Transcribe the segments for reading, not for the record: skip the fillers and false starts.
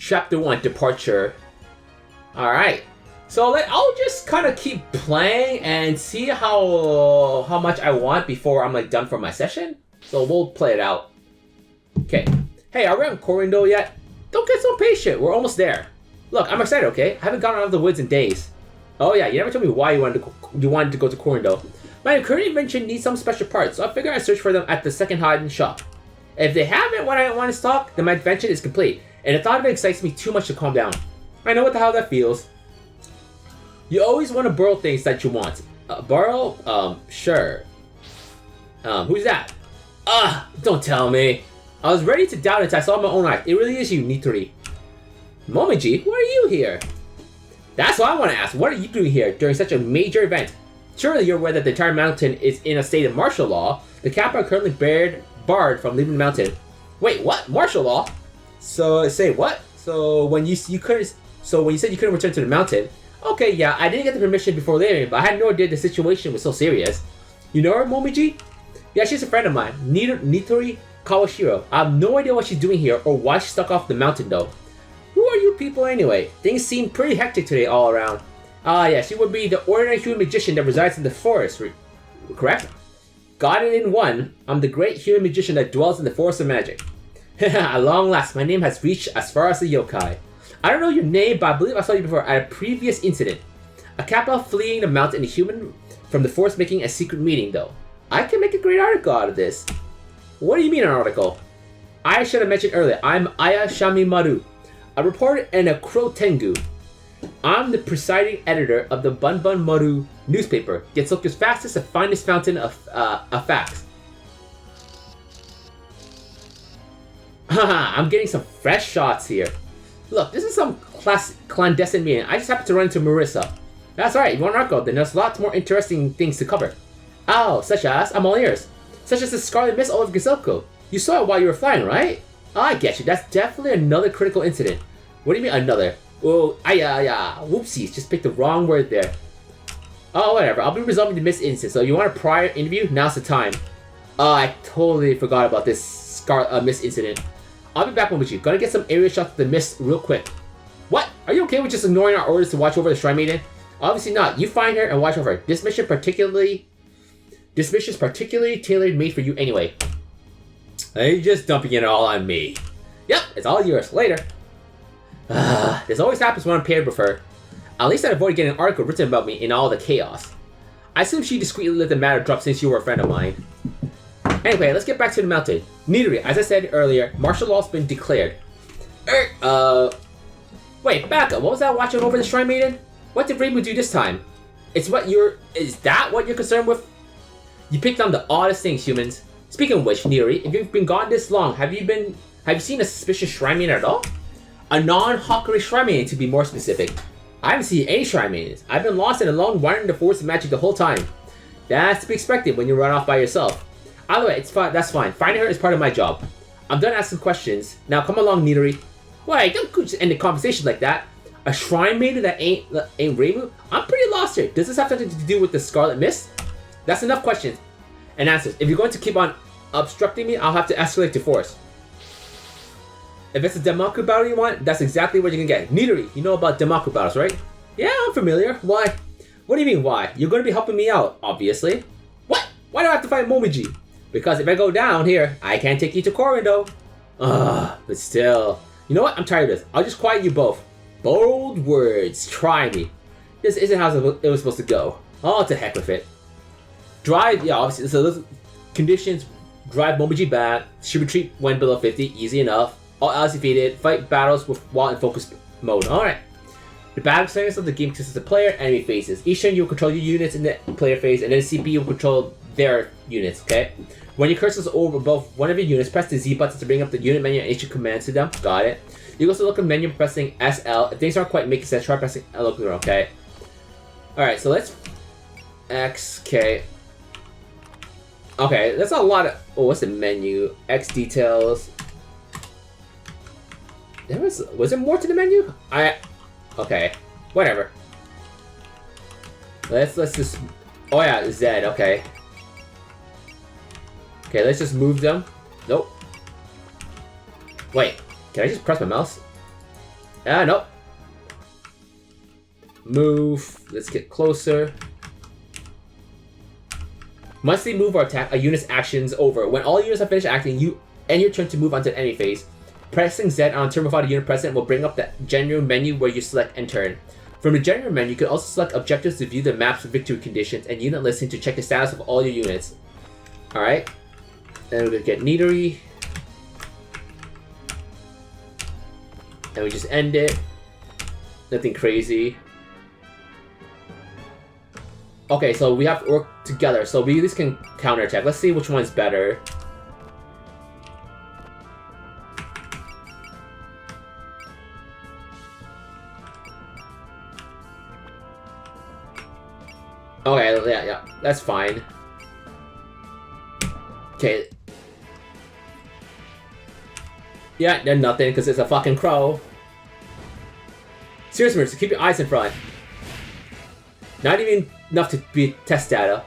Chapter 1, Departure. Alright. So I'll just kind of keep playing and see how much I want before I'm like done for my session. So we'll play it out. Okay. Hey, are we on Korindo yet? Don't get so patient. We're almost there. Look, I'm excited, okay? I haven't gone out of the woods in days. Oh yeah, you never told me why you wanted to go to Korindo. My current invention needs some special parts, so I figured I'd search for them at the second-hand shop. If they haven't what I want in stock, then my invention is complete, and the thought of it excites me too much to calm down. I know what the hell that feels. You always want to borrow things that you want. Borrow? Sure. Who's that? Don't tell me. I was ready to doubt it until I saw my own eyes. It really is you, Nitori. Momiji, why are you here? That's what I want to ask. What are you doing here during such a major event? Surely you're aware that the entire mountain is in a state of martial law. The capital are currently barred from leaving the mountain. Wait, what? Martial law? So say what? So when you said you couldn't return to the mountain. Okay, yeah, I didn't get the permission before leaving, but I had no idea the situation was so serious. You know her, Momiji? Yeah, she's a friend of mine, Nitori Kawashiro. I have no idea what she's doing here or why she stuck off the mountain though. Who are you people anyway? Things seem pretty hectic today all around. Yeah, she would be the ordinary human magician that resides in the forest, correct? Got it in one. I'm the great human magician that dwells in the forest of magic. At long last, my name has reached as far as the yokai. I don't know your name, but I believe I saw you before at a previous incident. A kappa fleeing the mountain and a human from the forest making a secret meeting, though. I can make a great article out of this. What do you mean an article? I should have mentioned earlier, I'm Aya Shamimaru, a reporter and a Crow Tengu. I'm the presiding editor of the Bunbun Maru newspaper, gets Tokyo's fastest and finest fountain of facts. Haha, I'm getting some fresh shots here. Look, this is some clandestine meeting. I just happened to run into Marissa. That's right, you want an article, then there's lots more interesting things to cover. Oh, such as? I'm all ears. Such as the Scarlet Mist all over Gazoko. You saw it while you were flying, right? Oh, I get you, that's definitely another critical incident. What do you mean, another? Oh, whoopsies, just picked the wrong word there. Oh, whatever, I'll be resolving the mist incident, so you want a prior interview? Now's the time. Oh, I totally forgot about this mist incident. I'll be back with you. Gotta get some area shots of the mist real quick. What? Are you okay with just ignoring our orders to watch over the Shrine Maiden? Obviously not. You find her and watch over her. This mission is particularly tailor made for you anyway. You're just dumping it all on me. Yep, it's all yours. Later. This always happens when I'm paired with her. At least I'd avoid getting an article written about me in all the chaos. I assume she discreetly let the matter drop since you were a friend of mine. Anyway, let's get back to the mountain. Nitori, as I said earlier, martial law's been declared. Wait, back up. What was that watching over the Shrine Maiden? What did Reimu do this time? Is that what you're concerned with? You picked on the oddest things, humans. Speaking of which, Nitori, if you've been gone this long, have you seen a suspicious Shrine Maiden at all? A non-Hawkery Shrine Maiden, to be more specific. I haven't seen any Shrine Maidens. I've been lost and alone wandering the forest of magic the whole time. That's to be expected when you run off by yourself. Either way, it's fine. That's fine. Finding her is part of my job. I'm done asking questions. Now come along, Nitori. Wait, don't just end the conversation like that. A Shrine Maiden that ain't Reimu? I'm pretty lost here. Does this have something to do with the Scarlet Mist? That's enough questions and answers. If you're going to keep on obstructing me, I'll have to escalate to force. If it's a Damaku battle you want, that's exactly what you're gonna get. Nitori, you know about Damaku battles, right? Yeah, I'm familiar. Why? What do you mean, why? You're gonna be helping me out, obviously. What? Why do I have to fight Momiji? Because if I go down here, I can't take you to Korindo. But still. You know what? I'm tired of this. I'll just quiet you both. Bold words. Try me. This isn't how it was supposed to go. Oh, to heck with it. Drive, yeah, obviously, so conditions, drive Momiji back. She retreat when below 50, easy enough. All else defeated. Fight battles while in focus mode. Alright. The battle segments of the game consists of player and enemy phases. Each turn you will control your units in the player phase, and then CPU will control their units, okay? When your cursor is over above one of your units, press the Z button to bring up the unit menu and issue commands to them. Got it. You can also look at the menu pressing SL. If things aren't quite making sense, try pressing L, okay? Alright, so let's... X, okay. Okay, that's a lot of... Oh, what's the menu? X details... Was there more to the menu? Okay, whatever. Let's just. Oh yeah, Z. Okay. Okay, let's just move them. Nope. Wait, can I just press my mouse? Ah, nope. Move. Let's get closer. Once they move or attack, a unit's action's over. When all units have finished acting, you end your turn to move onto the enemy phase. Pressing Z on a turn without a unit present will bring up the general menu where you select end turn. From the general menu, you can also select objectives to view the map's victory conditions and unit listing to check the status of all your units. Alright. Then we're gonna get Nitori. And we just end it. Nothing crazy. Okay, so we have to work together, so we at least can counterattack. Let's see which one's better. Okay, yeah, that's fine. Okay. Yeah, they're nothing, because it's a fucking crow. Seriously, so keep your eyes in front. Not even enough to be test data.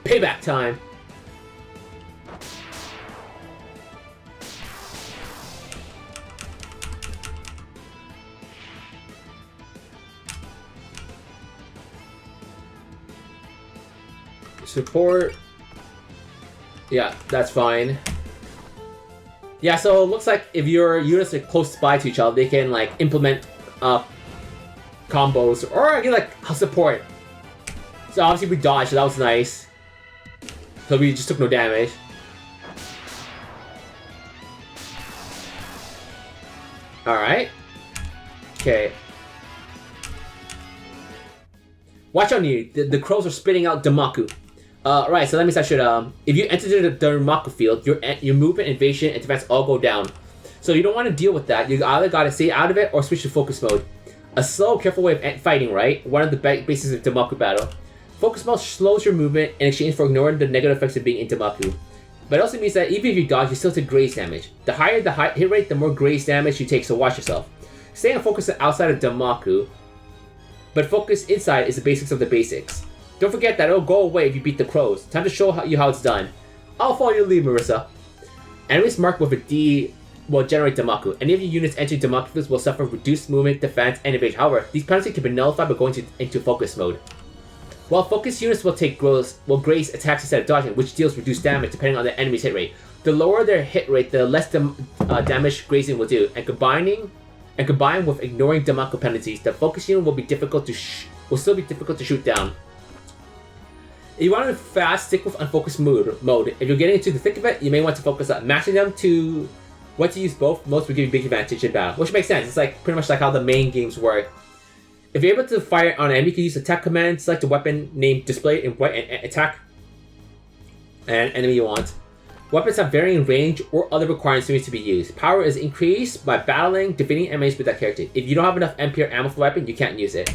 Payback time. Support. Yeah, that's fine. Yeah, so it looks like if your units are close by to each other, they can like implement combos or get like support. So obviously we dodged, so that was nice. So we just took no damage. Alright. Okay. Watch on you. The crows are spitting out Damaku. Right, so that means I should, if you enter the Damaku field, your movement, evasion, and defense all go down. So you don't want to deal with that. You either gotta stay out of it or switch to focus mode. A slow, careful way of fighting, right? One of the bases of Damaku battle. Focus mode slows your movement in exchange for ignoring the negative effects of being in Damaku. But it also means that even if you dodge, you still take graze damage. The higher the hit rate, the more graze damage you take, so watch yourself. Stay on focus outside of Damaku, but focus inside is the basics of the basics. Don't forget that it'll go away if you beat the crows. Time to show you how it's done. I'll follow your lead, Marissa. Enemies marked with a D will generate Damaku. Any of your units entering Damaku fields will suffer reduced movement, defense, and evasion. However, these penalties can be nullified by going into focus mode. While focus units will graze attacks instead of dodging, which deals reduced damage depending on the enemy's hit rate. The lower their hit rate, the less damage grazing will do. And combined with ignoring Damaku penalties, the focus unit will still be difficult to shoot down. If you want to fast, stick with unfocused mode. If you're getting into the thick of it, you may want to focus on matching them to what to use both. Most will give you a big advantage in battle, which makes sense. It's like pretty much like how the main games work. If you're able to fire on an enemy, you can use attack command, select a weapon named displayed in white, and attack an enemy you want. Weapons have varying range or other requirements to be used. Power is increased by battling, defeating enemies with that character. If you don't have enough MP or ammo for the weapon, you can't use it.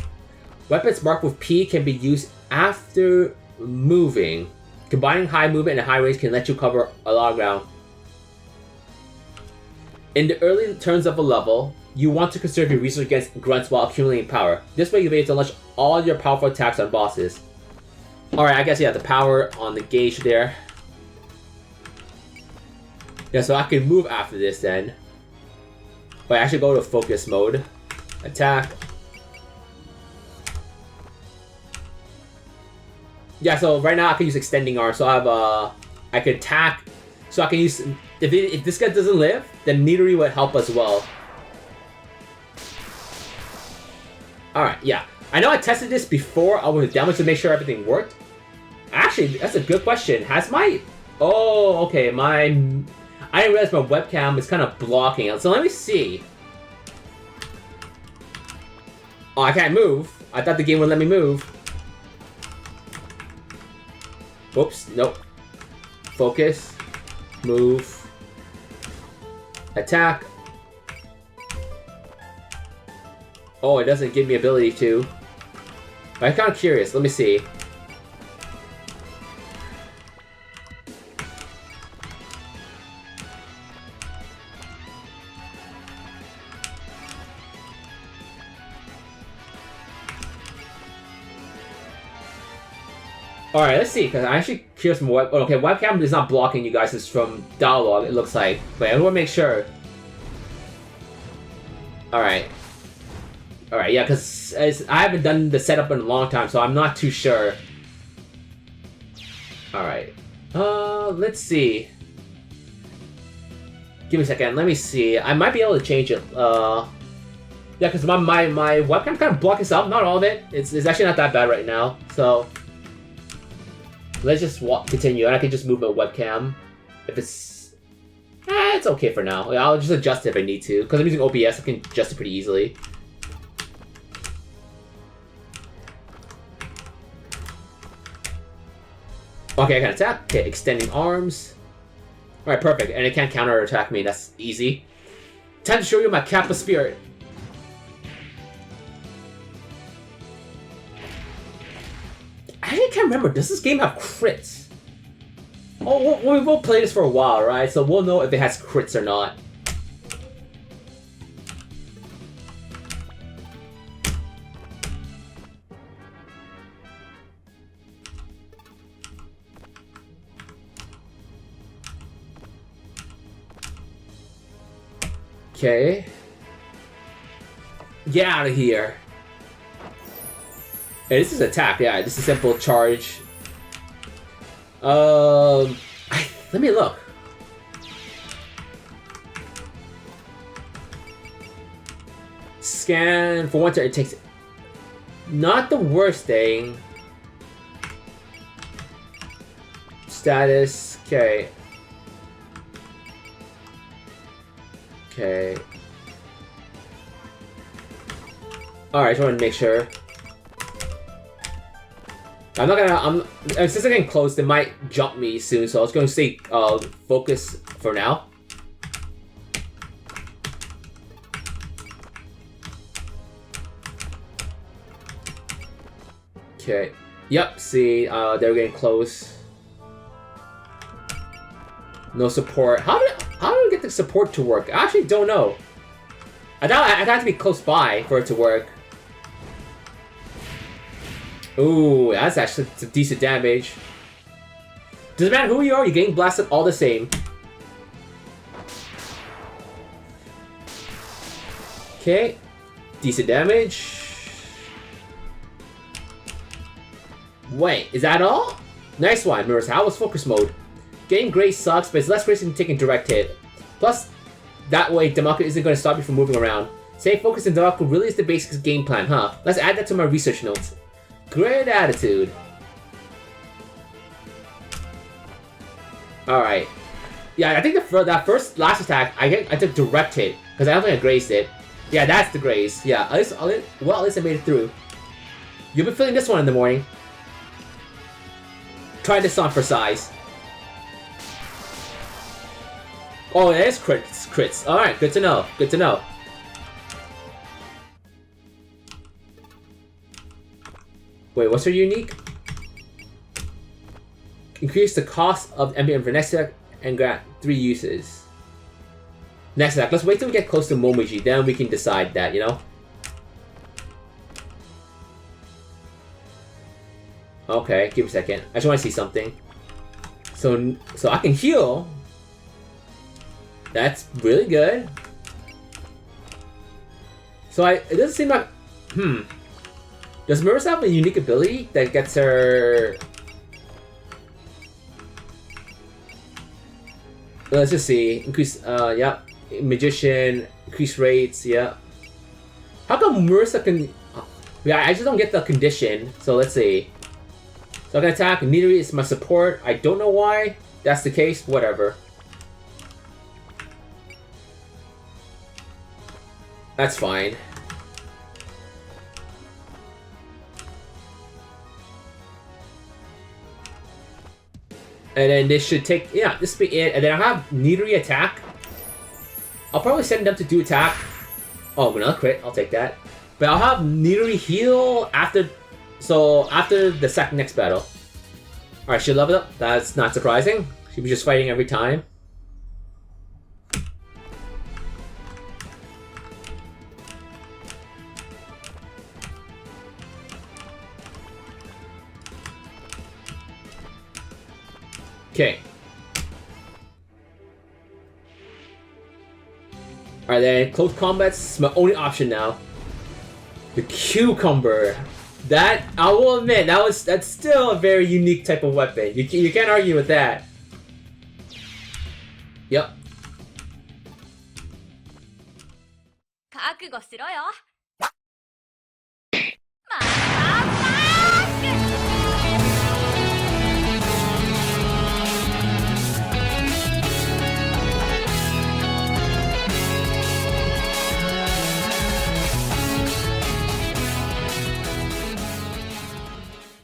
Weapons marked with P can be used after moving. Combining high movement and high range can let you cover a lot of ground. In the early turns of a level, you want to conserve your resources against grunts while accumulating power. This way you'll be able to launch all your powerful attacks on bosses. Alright, I guess yeah, the power on the gauge there. Yeah, so I can move after this then. But I actually go to focus mode. Attack. Yeah, so right now I can use extending arm, so I have I can attack, so I can use, if this guy doesn't live, then Nitori would help as well. Alright, yeah. I know I tested this before, I was damaged to make sure everything worked. Actually, that's a good question. Has my, oh, okay, I didn't realize my webcam is kind of blocking it, so let me see. Oh, I can't move. I thought the game would let me move. Whoops, nope. Focus. Move. Attack. Oh, it doesn't give me ability to. But I'm kind of curious. Let me see. Alright, let's see, because I'm actually curious from what. Okay, webcam is not blocking you guys, it's from dialogue, it looks like. But I want to make sure. Alright. Alright, yeah, because I haven't done the setup in a long time, so I'm not too sure. Alright. Let's see. Give me a second, let me see. I might be able to change it. Yeah, because my webcam kind of blocking stuff, not all of it. It's actually not that bad right now, so... Let's just continue, and I can just move my webcam. If it's... it's okay for now. Yeah, I'll just adjust it if I need to. Because I'm using OBS, I can adjust it pretty easily. Okay, I can attack. Okay, extending arms. Alright, perfect. And it can't counter-attack me. That's easy. Time to show you my Kappa Spirit. I can't remember. Does this game have crits? Oh, we'll play this for a while, right? So we'll know if it has crits or not. Okay. Get out of here. Hey, this is attack, yeah, this is simple charge. Let me look. Scan for one turn, it takes... Not the worst thing. Status, okay. Okay. Alright, I just want to make sure. I'm not gonna, since I'm getting close, they might jump me soon, so I was gonna stay, focus for now. Okay. Yep, see, they're getting close. No support. How do I get the support to work? I actually don't know. I'd have to be close by for it to work. Ooh, that's actually some decent damage. Doesn't matter who you are, you're getting blasted all the same. Okay. Decent damage. Wait, is that all? Nice one, Mirrors. How was focus mode? Getting Grace sucks, but it's less crazy than taking direct hit. Plus, that way, Damaku isn't going to stop you from moving around. Stay focused in Damaku really is the basic game plan, huh? Let's add that to my research notes. Great attitude. Alright. Yeah, I think that last attack, I took direct hit, because I don't think I grazed it. Yeah, that's the graze. Yeah, at least I made it through. You'll be feeling this one in the morning. Try this on for size. Oh, it is crits. Alright, good to know. Good to know. Wait, what's her unique? Increase the cost of MPM for next attack and grant 3 uses. Next attack. Let's wait till we get close to Momiji, then we can decide that, you know? Okay, give me a second. I just want to see something. So I can heal. That's really good. So it doesn't seem like... Does Mirrors have a unique ability that gets her... Let's just see. Increase, yeah. Magician, increase rates, yeah. How come Marissa can... Yeah, I just don't get the condition. So let's see. So I can attack. Nitori is my support. I don't know why that's the case. Whatever. That's fine. And then this should take... Yeah, this will be it. And then I'll have Nitori attack. I'll probably send them to do attack. Oh, another crit. I'll take that. But I'll have Nitori heal after... So, after the next battle. Alright, she'll level up. That's not surprising. She was just fighting every time. Okay. Alright then, close combat's my only option now. The cucumber. That, I will admit, that's still a very unique type of weapon. You can't argue with that. Yep. 覚悟しろよ